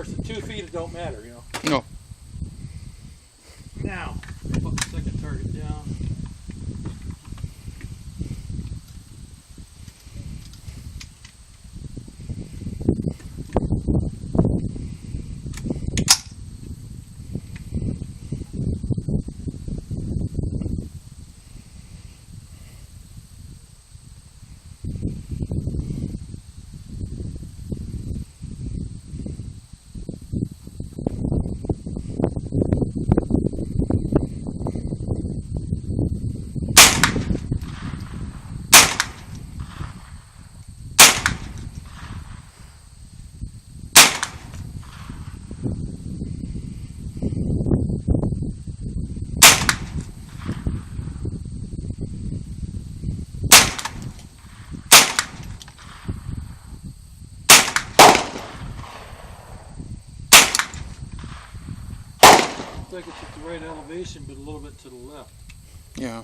course, at 2 feet it don't matter, you know. No. Now, put the second target down. Looks like it's at the right elevation, but a little bit to the left. Yeah.